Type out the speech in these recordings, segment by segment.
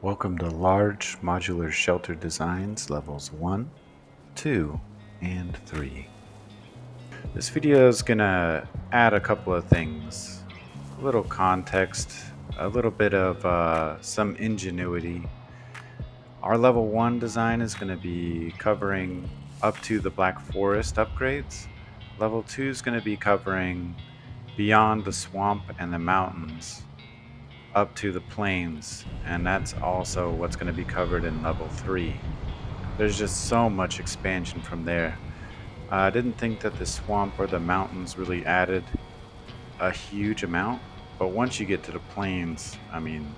Welcome to Large Modular Shelter Designs Levels 1, 2, and 3. This video is going to add a couple of things. A little context, a little bit of some ingenuity. Our Level 1 design is going to be covering up to the Black Forest upgrades. Level 2 is going to be covering beyond the swamp and the mountains up to the plains, and that's also what's going to be covered in level 3. There's just so much expansion from there. I didn't think that the swamp or the mountains really added a huge amount, but once you get to the plains, I mean,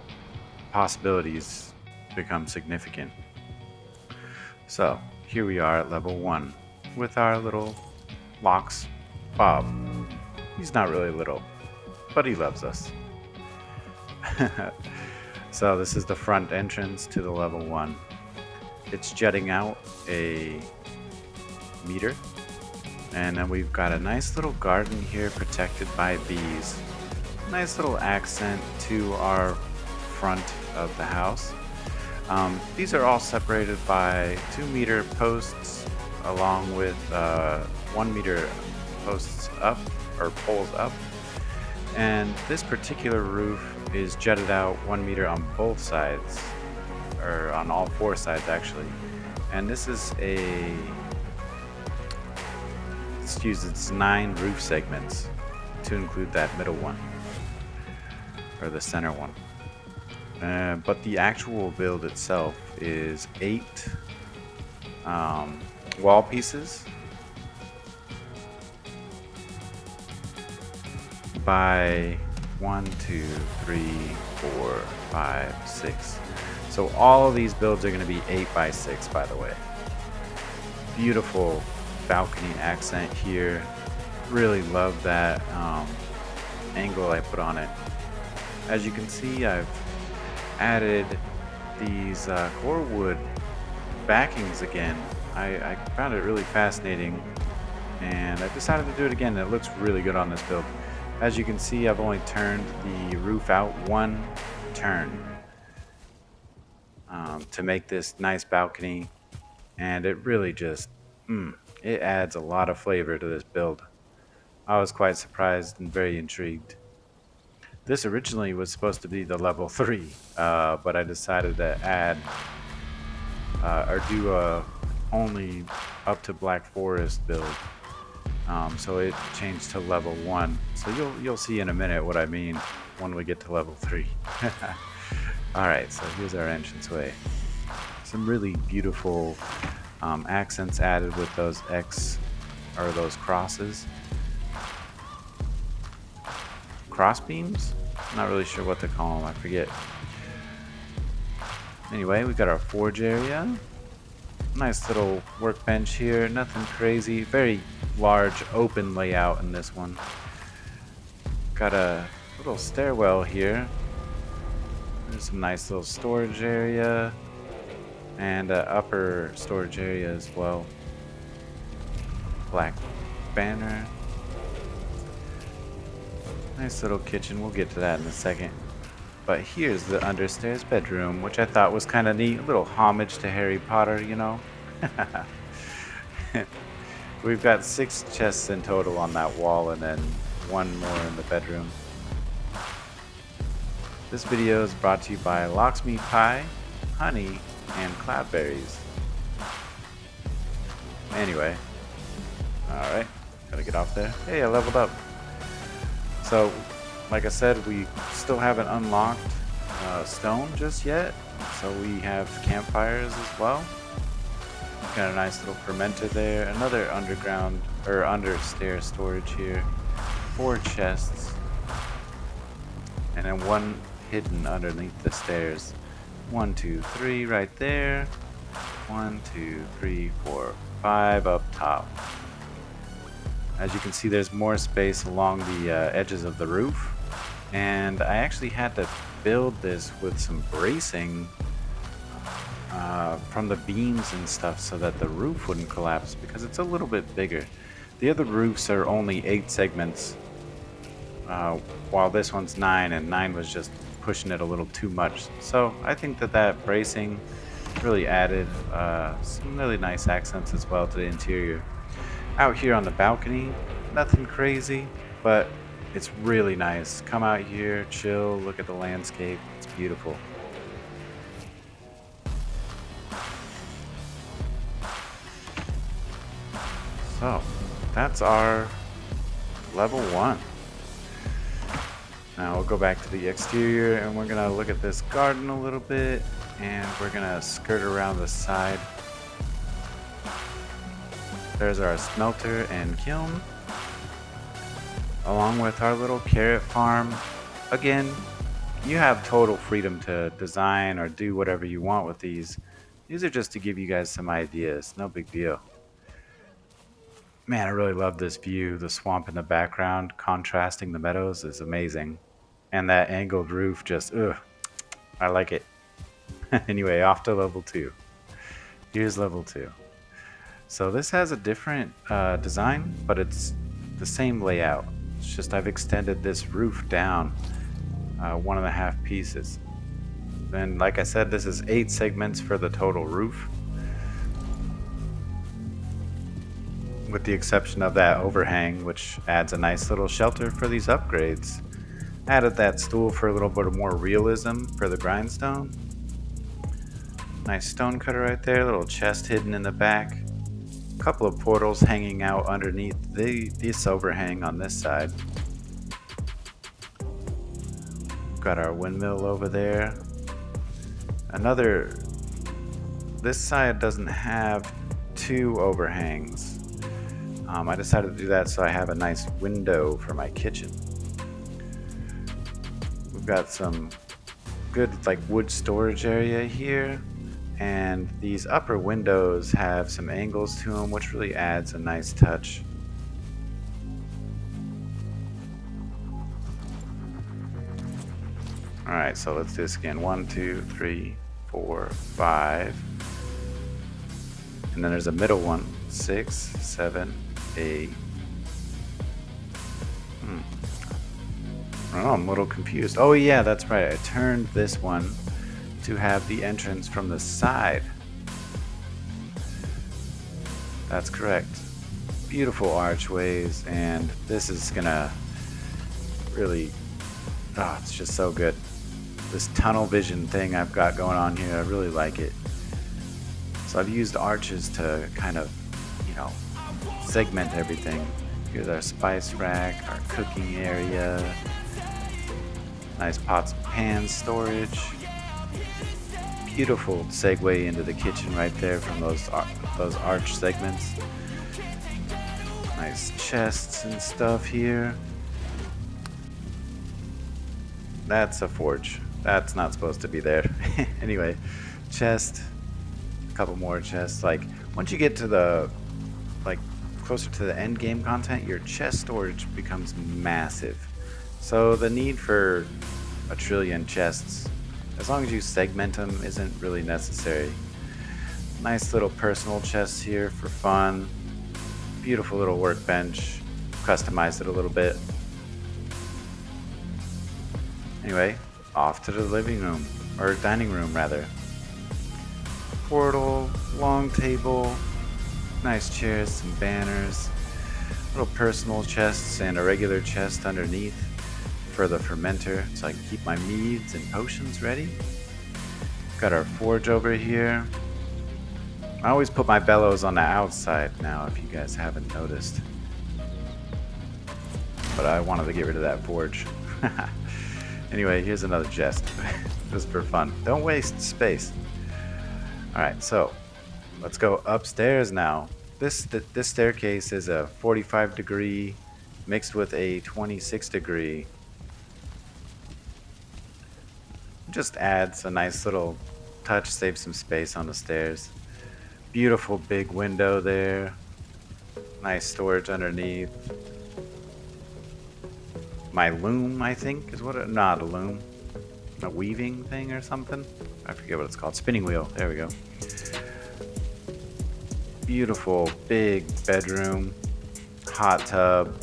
possibilities become significant. So here we are at level 1 with our little Lox Bob. He's not really little, but he loves us. So this is the front entrance to the level 1. It's jutting out a meter, and then we've got a nice little garden here protected by bees. Nice little accent to our front of the house. These are all separated by 2-meter posts along with 1-meter posts up, or poles up. And this particular roof is jutted out 1 meter on both sides, or on all 4 sides actually. And this is it's 9 roof segments to include that middle one, or the center one. But the actual build itself is 8 wall pieces by 1, 2, 3, 4, 5, 6. So all of these builds are going to be 8 by 6, by the way. Beautiful balcony accent here. Really love that angle I put on it. As you can see, I've added these core wood backings again. I found it really fascinating, and I decided to do it again. It looks really good on this build. As you can see, I've only turned the roof out 1 turn to make this nice balcony, and it really just, it adds a lot of flavor to this build. I was quite surprised and very intrigued. This originally was supposed to be the level 3, but I decided to add, or do a only up to Black Forest build. So it changed to level 1. So you'll see in a minute what I mean when we get to level 3. Alright, so here's our entranceway. Some really beautiful accents added with those X, or those crosses. Cross beams? Not really sure what to call them, I forget. Anyway, we got our forge area. Nice little workbench here, nothing crazy. Very large open layout in this one. Got a little stairwell here. There's some nice little storage area and an upper storage area as well. Black banner. Nice little kitchen, we'll get to that in a second. But here's the understairs bedroom, which I thought was kind of neat. A little homage to Harry Potter, you know. We've got 6 chests in total on that wall, and then 1 more in the bedroom. This video is brought to you by Locksmeat Pie, Honey, and Cloudberries. Anyway, alright, gotta get off there. Hey, I leveled up. So, like I said, we still haven't unlocked stone just yet, so we have campfires as well. Got a nice little fermenter there, another underground or understairs storage here, 4 chests, and then 1 hidden underneath the stairs. 1, 2, 3 right there. 1, 2, 3, 4, 5 up top. As you can see, there's more space along the edges of the roof, and I actually had to build this with some bracing from the beams and stuff so that the roof wouldn't collapse, because it's a little bit bigger. The other roofs are only 8 segments, while this one's 9, and 9 was just pushing it a little too much. So I think that that bracing really added some really nice accents as well to the interior. Out here on the balcony, nothing crazy, but it's really nice. Come out here, chill, look at the landscape. It's beautiful. So that's our level 1. Now we'll go back to the exterior and we're gonna look at this garden a little bit, and we're gonna skirt around the side. There's our smelter and kiln, along with our little carrot farm. Again, you have total freedom to design or do whatever you want with these. These are just to give you guys some ideas, no big deal. Man, I really love this view. The swamp in the background contrasting the meadows is amazing. And that angled roof just, ugh, I like it. Anyway, off to level 2. Here's level 2. So this has a different design, but it's the same layout. It's just I've extended this roof down 1.5 pieces. Then, like I said, this is 8 segments for the total roof, with the exception of that overhang, which adds a nice little shelter for these upgrades. Added that stool for a little bit of more realism for the grindstone. Nice stone cutter right there, little chest hidden in the back. A couple of portals hanging out underneath this overhang on this side. Got our windmill over there. This side doesn't have 2 overhangs. I decided to do that so I have a nice window for my kitchen. We've got some good like wood storage area here, and these upper windows have some angles to them, which really adds a nice touch. Alright, so let's do this again. 1, 2, 3, 4, 5. And then there's a middle one. 6, 7, 8. I don't know, I'm a little confused. Oh yeah, that's right. I turned this one to have the entrance from the side. That's correct. Beautiful archways, and this is gonna really, oh, it's just so good. This tunnel vision thing I've got going on here, I really like it. So I've used arches to kind of, segment everything. Here's our spice rack, our cooking area, nice pots and pans storage. Beautiful segue into the kitchen right there from those arch segments. Nice chests and stuff here. That's a forge. That's not supposed to be there. Anyway, chest, a couple more chests. Like once you get to the closer to the end game content, your chest storage becomes massive. So the need for a trillion chests, as long as you segment them, isn't really necessary. Nice little personal chests here for fun. Beautiful little workbench. Customized it a little bit. Anyway, off to the living room, or dining room rather. Portal, long table, nice chairs, some banners, little personal chests and a regular chest underneath for the fermenter so I can keep my meads and potions ready. Got our forge over here. I always put my bellows on the outside now, if you guys haven't noticed. But I wanted to get rid of that forge. Anyway, here's another chest. Just for fun. Don't waste space. Alright, so let's go upstairs now. This staircase is a 45 degree mixed with a 26 degree. Just adds a nice little touch, saves some space on the stairs. Beautiful big window there. Nice storage underneath. My loom, I think, is what not a loom. A weaving thing or something? I forget what it's called. Spinning wheel. There we go. Beautiful big bedroom. Hot tub.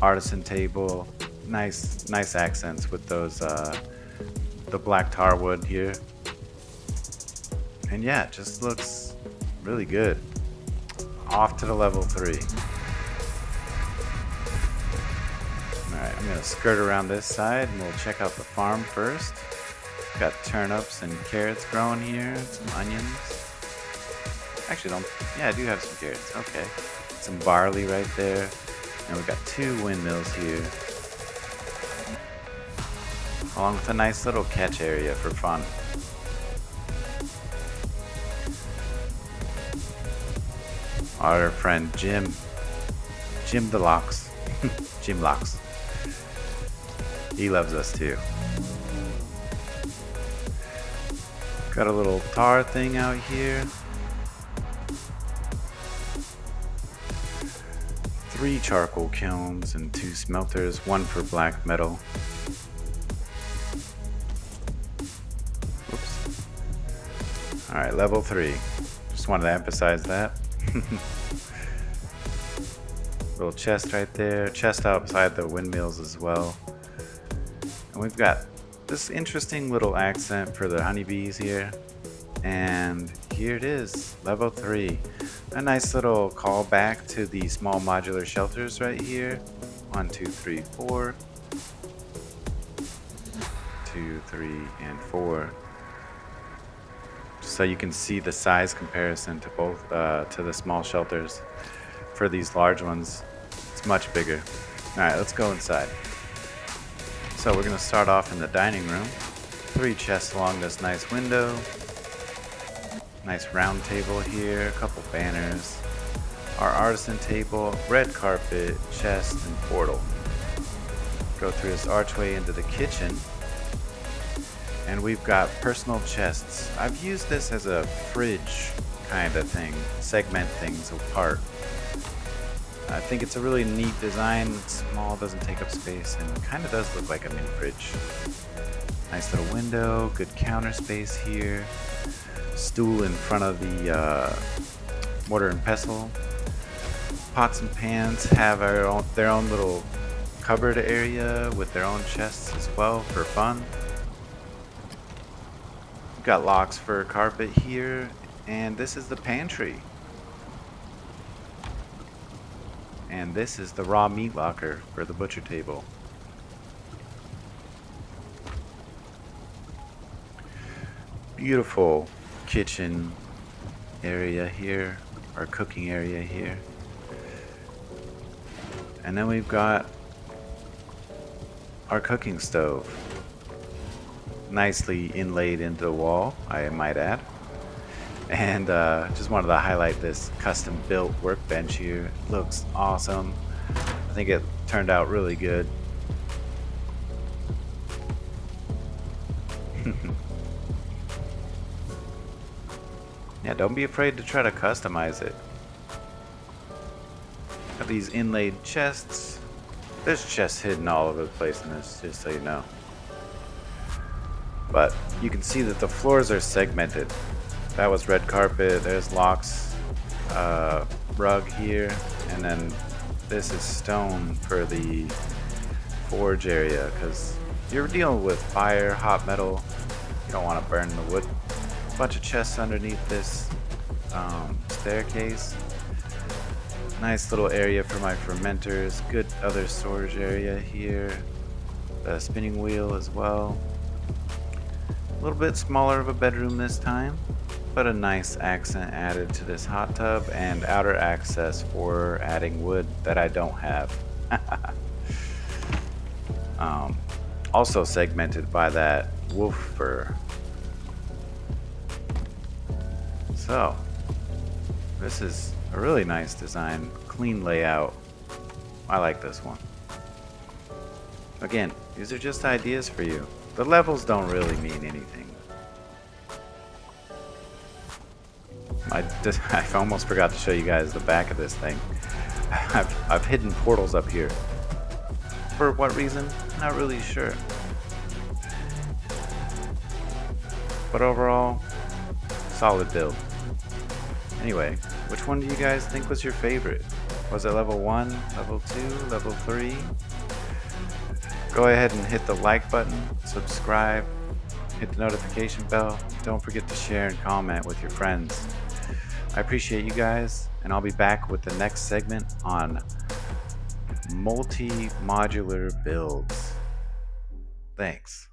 Artisan table. nice accents with those the black tar wood here. And yeah, it just looks really good. Off to the level 3. Alright, I'm gonna skirt around this side and we'll check out the farm first. Got turnips and carrots growing here, some onions. Actually, yeah, I do have some carrots. Okay. Some barley right there. And we've got 2 windmills here. Along with a nice little catch area for fun. Our friend Jim Delectes, Jim Locks. He loves us too. Got a little tar thing out here. 3 charcoal kilns and 2 smelters, 1 for black metal. Oops. Alright, level 3. Just wanted to emphasize that. Little chest right there, chest outside the windmills as well. And we've got this interesting little accent for the honeybees here. And here it is, level 3. A nice little callback to the small modular shelters right here. 1, 2, 3, 4. 2, 3, and 4. So you can see the size comparison to both to the small shelters. For these large ones, it's much bigger. Alright, let's go inside. So we're going to start off in the dining room. 3 chests along this nice window. Nice round table here, a couple banners. Our artisan table, red carpet, chest, and portal. Go through this archway into the kitchen. And we've got personal chests. I've used this as a fridge kind of thing, segment things apart. I think it's a really neat design. It's small, doesn't take up space, and kind of does look like a mini fridge. Nice little window, good counter space here. Stool in front of the mortar and pestle. Pots and pans have their own little cupboard area with their own chests as well for fun. We've got locks for carpet here, and this is the pantry. And this is the raw meat locker for the butcher table. Beautiful kitchen area here, our cooking area here. And then we've got our cooking stove. Nicely inlaid into the wall, I might add. And just wanted to highlight this custom built workbench here. It looks awesome. I think it turned out really good. Yeah, don't be afraid to try to customize it. Got these inlaid chests. There's chests hidden all over the place in this, just so you know. But you can see that the floors are segmented. That was red carpet, there's Locke's rug here, and then this is stone for the forge area, because you're dealing with fire, hot metal, you don't want to burn the wood. Bunch of chests underneath this staircase. Nice little area for my fermenters, good other storage area here. The spinning wheel as well. A little bit smaller of a bedroom this time, but a nice accent added to this hot tub and outer access for adding wood that I don't have. Also segmented by that wolf fur. So, this is a really nice design, clean layout. I like this one. Again, these are just ideas for you. The levels don't really mean anything. I almost forgot to show you guys the back of this thing. I've hidden portals up here. For what reason? Not really sure. But overall, solid build. Anyway, which one do you guys think was your favorite? Was it level 1, level 2, level 3? Go ahead and hit the like button, subscribe, hit the notification bell. Don't forget to share and comment with your friends. I appreciate you guys, and I'll be back with the next segment on multi-modular builds. Thanks.